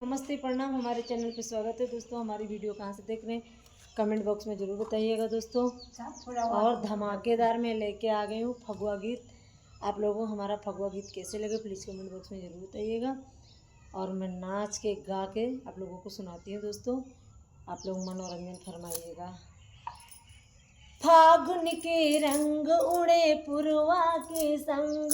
नमस्ते प्रणाम। हमारे चैनल पे स्वागत है दोस्तों। हमारी वीडियो कहाँ से देख रहे हैं कमेंट बॉक्स में ज़रूर बताइएगा दोस्तों। और धमाकेदार में लेके आ गई हूँ फगुआ गीत। आप लोगों को हमारा फगुआ गीत कैसे लगे प्लीज़ कमेंट बॉक्स में ज़रूर बताइएगा। और मैं नाच के गा के आप लोगों को सुनाती हूँ दोस्तों, आप लोग मनोरंजन फरमाइएगा। फागुन के रंग उड़े पुरवा के संग,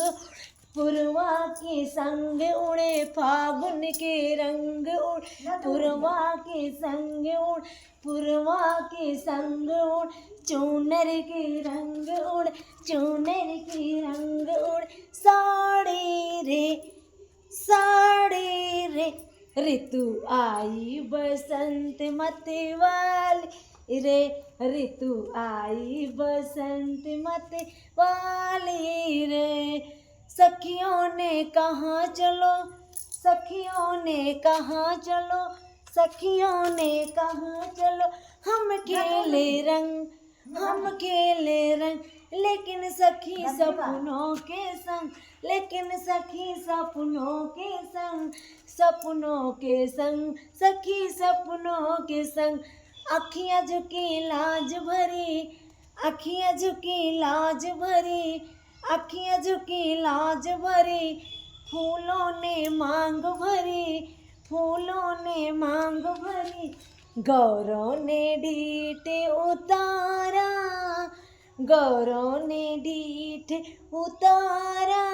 पुरवा के संग उड़े फागुन के रंग उड़, पुरवा के संग उड़, पुरवा के संग उड़, चूनर के रंग उड़, चूनर के रंग उड़, साड़ी रे साड़ी रे, ऋतु आई बसंत मतवाली रे, ऋतु आई बसंत मतवाली रे। सखियों ने कहा चलो, सखियों ने कहा चलो, सखियों ने कहा चलो, हम खेले रंग, हम खेले रंग, लेकिन सखी सपनों के संग, लेकिन सखी सपनों के संग, सपनों के संग, सखी सपनों के संग। अखियाँ झुकी लाज भरी, अखियाँ झुकी लाज भरी, अखियाँ झुकी लाज भरी, फूलों ने मांग भरी, फूलों ने मांग भरी, गौरों ने डीठ उतारा, गौरों ने डीठ उतारा,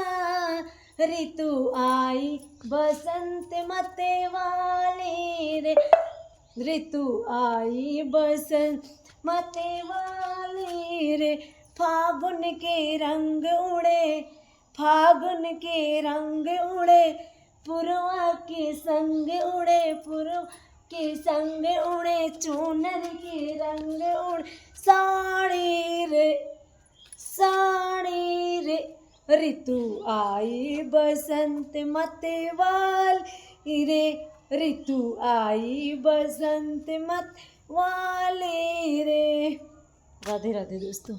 ऋतु आई बसंत मतवाली रे, ऋतु आई बसंत मतवाली रे। फागुन के रंग उड़े, फागुन के रंग उड़े, पुरवा के संग उड़े, पुरवा के संग उड़े, चूनर के रंग उड़, साड़ी रे साड़ी रे, ऋतु आई बसंत मतवाली रे, ऋतु आई बसंत मतवाली रे। राधे राधे दोस्तों।